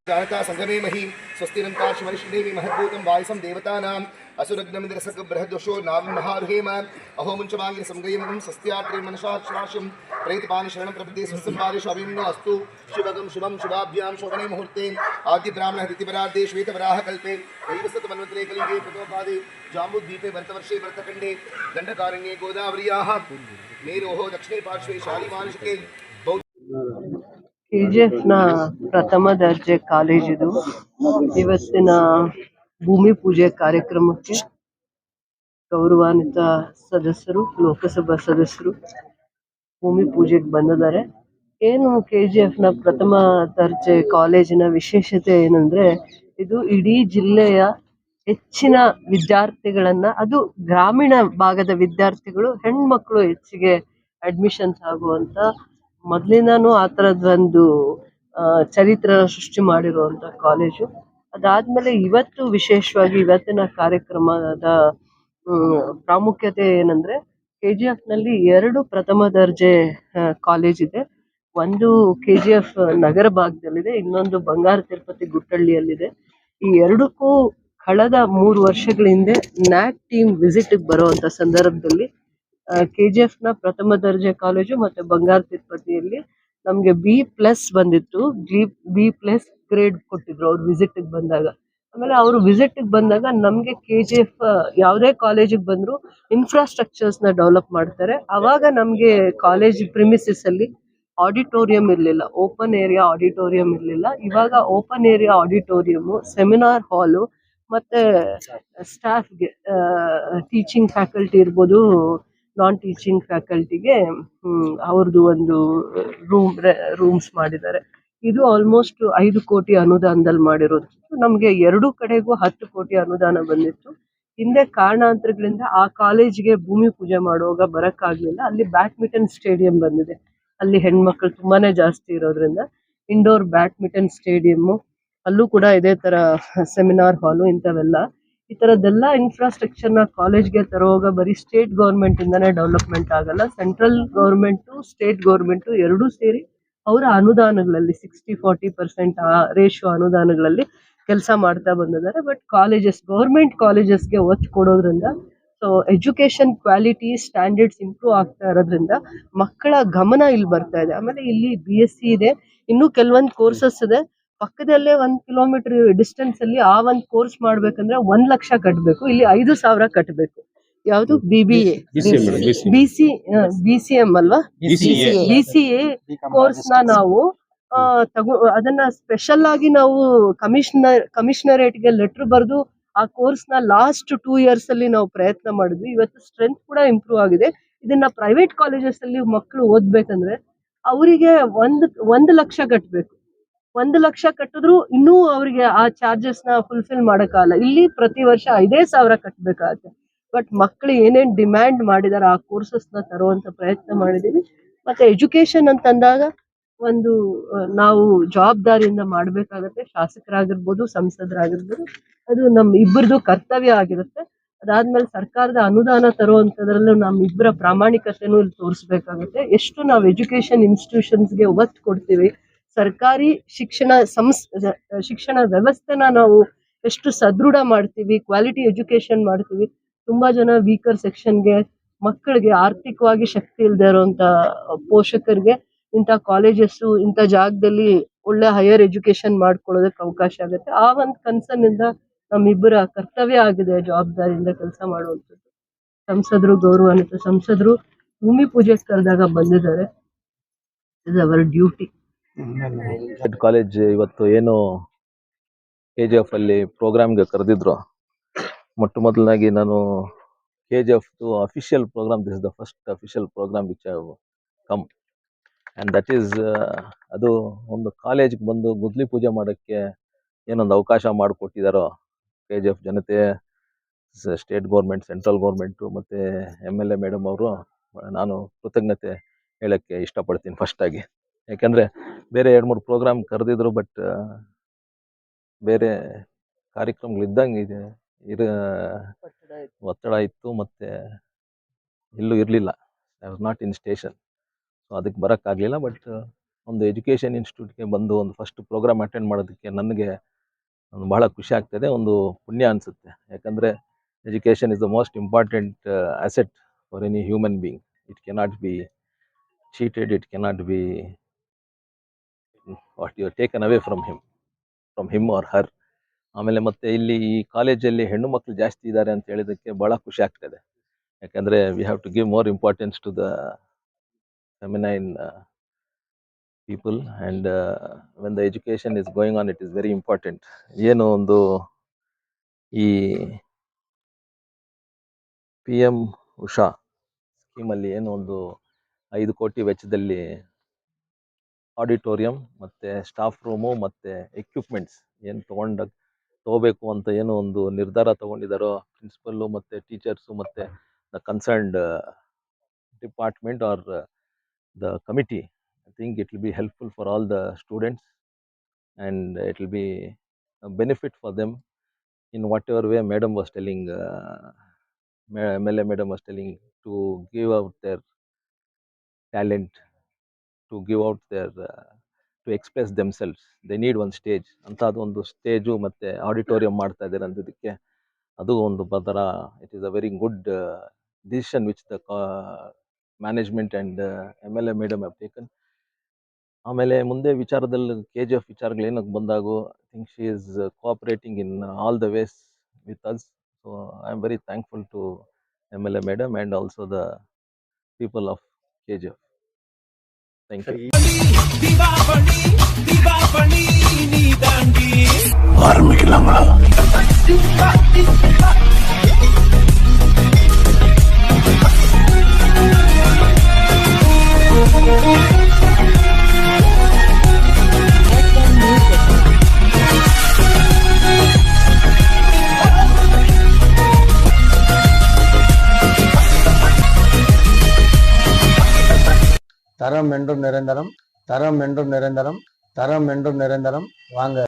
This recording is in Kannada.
जानता संगमे मही स्वस्तिरंता शिवरिष्णदेवी महद्भूतं वायसं देवतानाम् असुरग्नमिन्द्रसक बृहद्वशो नाम महारुहेम अहो मुञ्चमांगिर संगयमं स्वस्त्यात्रे मनसाश्राशं प्रेतपानि शरणं प्रपदे स्वस्तिपादे स्वामिनो अस्तु शिवगं शुभं शुभाभ्यां शोभने मुहूर्ते आद्य ब्राह्मण ऋतिपराधे श्वेतवराह कल्पे वैवस्वत मन्वन्तरे कलिगे प्रतोपादे जाम्बुद्वीपे भरतवर्षे भरतखण्डे दण्डकारण्ये गोदावर्याः मेरोः दक्षिणे पार्श्वे शालिमानुषके KGF ಪ್ರಥಮ ದರ್ಜೆ ಕಾಲೇಜಿದು ಇವತ್ತಿನ ಭೂಮಿ ಪೂಜೆ ಕಾರ್ಯಕ್ರಮಕ್ಕೆ ಗೌರವಾನ್ವಿತ ಸದಸ್ಯರು, ಲೋಕಸಭಾ ಸದಸ್ಯರು ಭೂಮಿ ಪೂಜೆಗೆ ಬಂದಿದ್ದಾರೆ. ಏನು KGF ಪ್ರಥಮ ದರ್ಜೆ ಕಾಲೇಜಿನ ವಿಶೇಷತೆ ಏನಂದ್ರೆ, ಇದು ಇಡೀ ಜಿಲ್ಲೆಯ ಹೆಚ್ಚಿನ ವಿದ್ಯಾರ್ಥಿಗಳನ್ನ, ಅದು ಗ್ರಾಮೀಣ ಭಾಗದ ವಿದ್ಯಾರ್ಥಿಗಳು, ಹೆಣ್ಮಕ್ಳು ಹೆಚ್ಚಿಗೆ ಅಡ್ಮಿಷನ್ಸ್ ಆಗುವಂತ ಮೊದಲಿಂದಾನು ಆ ಥರದ್ದೊಂದು ಚರಿತ್ರೆ ಸೃಷ್ಟಿ ಮಾಡಿರುವಂಥ ಕಾಲೇಜು. ಅದಾದ್ಮೇಲೆ ಇವತ್ತು ವಿಶೇಷವಾಗಿ ಇವತ್ತಿನ ಕಾರ್ಯಕ್ರಮದ ಪ್ರಾಮುಖ್ಯತೆ ಏನಂದ್ರೆ, KGFನಲ್ಲಿ 2 ಪ್ರಥಮ ದರ್ಜೆ ಕಾಲೇಜ್ ಇದೆ. ಒಂದು KGF ನಗರ ಭಾಗದಲ್ಲಿದೆ, ಇನ್ನೊಂದು ಬಂಗಾರ ತಿರುಪತಿ ಗುಟ್ಟಳ್ಳಿಯಲ್ಲಿದೆ. ಈ ಎರಡಕ್ಕೂ ಕಳೆದ 3 ವರ್ಷಗಳ ಹಿಂದೆ ನ್ಯಾಕ್ ಟೀಮ್ ವಿಸಿಟ್ಗೆ ಬರುವಂತ ಸಂದರ್ಭದಲ್ಲಿ KGF ಪ್ರಥಮ ದರ್ಜೆ ಕಾಲೇಜು ಮತ್ತೆ ಬಂಗಾರ ತಿರುಪತಿಯಲ್ಲಿ ನಮ್ಗೆ B+ ಬಂದಿತ್ತು. B+ ಗ್ರೇಡ್ ಕೊಟ್ಟಿದ್ರು ಅವ್ರು ವಿಸಿಟ್ಗೆ ಬಂದಾಗ. ಆಮೇಲೆ ಅವರು ವಿಸಿಟ್ಗೆ ಬಂದಾಗ ನಮ್ಗೆ KGF ಯಾವುದೇ ಕಾಲೇಜಿಗೆ ಬಂದ್ರು ಇನ್ಫ್ರಾಸ್ಟ್ರಕ್ಚರ್ಸ್ ನ ಡೆವಲಪ್ ಮಾಡ್ತಾರೆ. ಅವಾಗ ನಮ್ಗೆ ಕಾಲೇಜ್ ಪ್ರಿಮಿಸಿಸ್ ಅಲ್ಲಿ ಆಡಿಟೋರಿಯಂ ಇರಲಿಲ್ಲ, ಓಪನ್ ಏರಿಯಾ ಆಡಿಟೋರಿಯಂ ಇರಲಿಲ್ಲ. ಇವಾಗ ಓಪನ್ ಏರಿಯಾ ಆಡಿಟೋರಿಯಂ, ಸೆಮಿನಾರ್ ಹಾಲು ಮತ್ತೆ ಸ್ಟಾಫ್ಗೆ, ಟೀಚಿಂಗ್ ಫ್ಯಾಕಲ್ಟಿ ಇರ್ಬೋದು, ನಾನ್ ಟೀಚಿಂಗ್ ಫ್ಯಾಕಲ್ಟಿಗೆ ಅವ್ರದ್ದು ಒಂದು ರೂಮ್ಸ್ ಮಾಡಿದ್ದಾರೆ. ಇದು ಆಲ್ಮೋಸ್ಟ್ 5 ಕೋಟಿ ಅನುದಾನದಲ್ಲಿ ಮಾಡಿರೋದು. ನಮ್ಗೆ 2 ಕಡೆಗೂ 10 ಕೋಟಿ ಅನುದಾನ ಬಂದಿತ್ತು. ಹಿಂದೆ ಕಾರಣಾಂತರಗಳಿಂದ ಆ ಕಾಲೇಜಿಗೆ ಭೂಮಿ ಪೂಜೆ ಮಾಡುವಾಗ ಬರಕ್ಕಾಗ್ಲಿಲ್ಲ. ಅಲ್ಲಿ ಬ್ಯಾಡ್ಮಿಂಟನ್ ಸ್ಟೇಡಿಯಂ ಬಂದಿದೆ. ಅಲ್ಲಿ ಹೆಣ್ಮಕ್ಳು ತುಂಬಾನೇ ಜಾಸ್ತಿ ಇರೋದ್ರಿಂದ ಇಂಡೋರ್ ಬ್ಯಾಡ್ಮಿಂಟನ್ ಸ್ಟೇಡಿಯಂ, ಅಲ್ಲೂ ಕೂಡ ಇದೇ ತರ ಸೆಮಿನಾರ್ ಹಾಲು, ಇಂಥವೆಲ್ಲ ಈ ತರದ್ದೆಲ್ಲ ಇನ್ಫ್ರಾಸ್ಟ್ರಕ್ಚರ್ ನ ಕಾಲೇಜ್ಗೆ ತರುವಾಗ ಬರೀ ಸ್ಟೇಟ್ ಗೌರ್ಮೆಂಟ್ ಇಂದಾನೇ ಡೆವಲಪ್ಮೆಂಟ್ ಆಗಲ್ಲ. ಸೆಂಟ್ರಲ್ ಗೌರ್ಮೆಂಟ್, ಸ್ಟೇಟ್ ಗೌರ್ಮೆಂಟ್ ಎರಡೂ ಸೇರಿ ಅವರ ಅನುದಾನಗಳಲ್ಲಿ 60-40% ರೇಷಿಯೋ ಅನುದಾನಗಳಲ್ಲಿ ಕೆಲಸ ಮಾಡ್ತಾ ಬಂದಿದ್ದಾರೆ. ಬಟ್ ಗೌರ್ಮೆಂಟ್ ಕಾಲೇಜಸ್ಗೆ ಒತ್ತು ಕೊಡೋದ್ರಿಂದ, so education quality standards improve ಆಗ್ತಾ ಇರೋದ್ರಿಂದ ಮಕ್ಕಳ ಗಮನ ಇಲ್ಲಿ ಬರ್ತಾ ಇದೆ. ಆಮೇಲೆ ಇಲ್ಲಿ BSc ಇದೆ, ಇನ್ನೂ ಕೆಲವೊಂದು ಕೋರ್ಸಸ್ ಇದೆ. ಪಕ್ಕದಲ್ಲೇ 1 ಕಿಲೋಮೀಟರ್ ಡಿಸ್ಟೆನ್ಸ್ ಅಲ್ಲಿ ಆ ಒಂದು ಕೋರ್ಸ್ ಮಾಡ್ಬೇಕಂದ್ರೆ 1 ಲಕ್ಷ ಕಟ್ಟಬೇಕು. ಇಲ್ಲಿ 5,000 ಕಟ್ಟಬೇಕು. ಯಾವುದು BBA, BCM ಅಲ್ವಾ, BCA ಕೋರ್ಸ್ ನಾವು ಅದನ್ನ ಸ್ಪೆಷಲ್ ಆಗಿ ನಾವು ಕಮಿಷನರೇಟ್ಗೆ ಲೆಟರ್ ಬರೆದು ಆ ಕೋರ್ಸ್ ಲಾಸ್ಟ್ 2 years ಅಲ್ಲಿ ನಾವು ಪ್ರಯತ್ನ ಮಾಡಿದ್ವಿ. ಇವತ್ತು ಸ್ಟ್ರೆಂತ್ ಕೂಡ ಇಂಪ್ರೂವ್ ಆಗಿದೆ. ಇದನ್ನ ಪ್ರೈವೇಟ್ ಕಾಲೇಜಸ್ ಅಲ್ಲಿ ಮಕ್ಕಳು ಓದ್ಬೇಕಂದ್ರೆ ಅವರಿಗೆ 1 ಲಕ್ಷ ಕಟ್ಟಬೇಕು. 1 ಲಕ್ಷ ಕಟ್ಟಿದ್ರು ಇನ್ನೂ ಅವರಿಗೆ ಆ ಚಾರ್ಜಸ್ ಫುಲ್ಫಿಲ್ ಮಾಡಕ್ಕಾಗಲ್ಲ. ಇಲ್ಲಿ ಪ್ರತಿ ವರ್ಷ 5,000 ಕಟ್ಟಬೇಕಾಗತ್ತೆ. ಬಟ್ ಮಕ್ಕಳು ಏನೇನ್ ಡಿಮ್ಯಾಂಡ್ ಮಾಡಿದಾರೆ ಆ ಕೋರ್ಸಸ್ ತರುವಂತ ಪ್ರಯತ್ನ ಮಾಡಿದೀವಿ. ಮತ್ತೆ ಎಜುಕೇಶನ್ ಅಂತಂದಾಗ ಒಂದು ನಾವು ಜವಾಬ್ದಾರಿಯಿಂದ ಮಾಡ್ಬೇಕಾಗತ್ತೆ. ಶಾಸಕರಾಗಿರ್ಬೋದು, ಸಂಸದರಾಗಿರ್ಬೋದು, ಅದು ನಮ್ ಇಬ್ಬರದು ಕರ್ತವ್ಯ ಆಗಿರುತ್ತೆ. ಅದಾದ್ಮೇಲೆ ಸರ್ಕಾರದ ಅನುದಾನ ತರುವಂತದ್ರಲ್ಲೂ ನಮ್ಮಿಬ್ಬರ ಪ್ರಾಮಾಣಿಕತೆನೂ ಇಲ್ಲಿ ತೋರಿಸ್ಬೇಕಾಗುತ್ತೆ. ಎಷ್ಟು ನಾವು ಎಜುಕೇಶನ್ ಇನ್ಸ್ಟಿಟ್ಯೂಷನ್ಸ್ಗೆ ಒತ್ತು ಕೊಡ್ತೀವಿ, ಸರ್ಕಾರಿ ಶಿಕ್ಷಣ ವ್ಯವಸ್ಥೆನ ನಾವು ಎಷ್ಟು ಸದೃಢ ಮಾಡ್ತೀವಿ, ಕ್ವಾಲಿಟಿ ಎಜುಕೇಶನ್ ಮಾಡ್ತೀವಿ. ತುಂಬಾ ಜನ ವೀಕರ್ ಸೆಕ್ಷನ್ಗೆ, ಮಕ್ಕಳಿಗೆ ಆರ್ಥಿಕವಾಗಿ ಶಕ್ತಿ ಇಲ್ಲದೆ ಇರುವಂತ ಪೋಷಕರಿಗೆ ಇಂಥ ಕಾಲೇಜಸ್, ಇಂಥ ಜಾಗದಲ್ಲಿ ಒಳ್ಳೆ ಹೈಯರ್ ಎಜುಕೇಶನ್ ಮಾಡ್ಕೊಳ್ಳೋದಕ್ಕೆ ಅವಕಾಶ ಆಗುತ್ತೆ. ಆ ಒಂದು ಕನ್ಸರ್ನ್ ಇಂದ ನಮ್ಮಿಬ್ಬರ ಕರ್ತವ್ಯ ಆಗಿದೆ ಜವಾಬ್ದಾರಿಯಿಂದ ಕೆಲಸ ಮಾಡುವಂಥದ್ದು. ಸಂಸದರು, ಗೌರವಾನ್ವಿತ ಸಂಸದರು ಭೂಮಿ ಪೂಜೆ ಕರೆದಾಗ ಬಂದಿದ್ದಾರೆ. Is our duty. ಕಾಲೇಜ್ ಇವತ್ತು ಏನು KGF ಅಲ್ಲಿ ಪ್ರೋಗ್ರಾಮ್ಗೆ ಕರೆದಿದ್ರು, ಮೊಟ್ಟ ಮೊದಲನಾಗಿ ನಾನು KGF official programme, this is the first official programme which I have come, and that is ಅದು ಒಂದು ಕಾಲೇಜ್ಗೆ ಬಂದು ಗುದ್ಲಿ ಪೂಜೆ ಮಾಡೋಕ್ಕೆ ಏನೊಂದು ಅವಕಾಶ ಮಾಡಿಕೊಟ್ಟಿದ್ದಾರೋ KGF ಜನತೆ, ಸ್ಟೇಟ್ ಗೌರ್ಮೆಂಟ್, ಸೆಂಟ್ರಲ್ ಗೌರ್ಮೆಂಟು ಮತ್ತು MLA ಮೇಡಮ್ ಅವರು, ನಾನು ಕೃತಜ್ಞತೆ ಹೇಳೋಕ್ಕೆ ಇಷ್ಟಪಡ್ತೀನಿ ಫಸ್ಟಾಗಿ. ಯಾಕೆಂದರೆ ಬೇರೆ 2-3 ಪ್ರೋಗ್ರಾಮ್ ಕರೆದಿದ್ರು, ಬಟ್ ಬೇರೆ ಕಾರ್ಯಕ್ರಮಗಳಿದ್ದಂಗೆ ಒತ್ತಡ ಇತ್ತು, ಮತ್ತು ಎಲ್ಲೂ ಇರಲಿಲ್ಲ. I was not in station, so ಅದಕ್ಕೆ ಬರೋಕ್ಕಾಗಲಿಲ್ಲ. ಬಟ್ ಒಂದು ಎಜುಕೇಷನ್ ಇನ್ಸ್ಟಿಟ್ಯೂಟ್ಗೆ ಬಂದು ಒಂದು ಫಸ್ಟ್ ಪ್ರೋಗ್ರಾಮ್ ಅಟೆಂಡ್ ಮಾಡೋದಕ್ಕೆ ನನಗೆ ಬಹಳ ಖುಷಿ ಆಗ್ತದೆ, ಒಂದು ಪುಣ್ಯ ಅನಿಸುತ್ತೆ. ಯಾಕಂದರೆ education is the most important asset for any human being. It cannot be cheated, it cannot be what you taken away from him or her. ಆಮೇಲೆ ಮತ್ತೆ ಇಲ್ಲಿ ಈ ಕಾಲೇಜಲ್ಲಿ ಹೆಣ್ಣು ಮಕ್ಕಳು ಜಾಸ್ತಿ ಇದ್ದಾರೆ ಅಂತ ಹೇಳಿದ್ದಕ್ಕೆ ಭಾಳ ಖುಷಿ ಆಗ್ತದೆ. ಯಾಕಂದರೆ we have to give more importance to the feminine people, and when the education is going on, it is very important. ಏನು ಒಂದು ಈ PM ಉಷಾ ಸ್ಕೀಮಲ್ಲಿ ಏನು ಒಂದು 5 ಕೋಟಿ ವೆಚ್ಚದಲ್ಲಿ ಆಡಿಟೋರಿಯಂ ಮತ್ತು ಸ್ಟಾಫ್ ರೂಮು ಮತ್ತು ಎಕ್ವಿಪ್ಮೆಂಟ್ಸ್ ಏನು ತೊಗೋಬೇಕು ಅಂತ ಏನೋ ಒಂದು ನಿರ್ಧಾರ ತೊಗೊಂಡಿದ್ದಾರೋ ಪ್ರಿನ್ಸಿಪಲ್ಲು ಮತ್ತು ಟೀಚರ್ಸು ಮತ್ತು the concerned department are the committee. I think it will be helpful for all the students, and it will be a benefit for them in whatever way Madam was telling, MLA Madam was telling, to give out their talent, to give out their, to express themselves. They need one stage. ಅಂಥದ್ದು ಒಂದು ಸ್ಟೇಜು ಮತ್ತು ಆಡಿಟೋರಿಯಂ ಮಾಡ್ತಾ ಇದ್ದಾರೆ ಅಂದಿದ್ದಕ್ಕೆ ಅದು ಒಂದು ಬದರ. It is a very good decision which the management and MLA Madam have taken. ಆಮೇಲೆ ಮುಂದೆ ವಿಚಾರದಲ್ಲಿ KGF ವಿಚಾರಗಳು ಏನಕ್ಕೆ ಬಂದಾಗೋ I think she is cooperating in all the ways with us. So I am very thankful to MLA Madam and also the people of KGF. Thank you. தரம் என்றும் நிரந்தரம், தரம் என்றும் நிரந்தரம், தரம் என்றும் நிரந்தரம். வாங்க.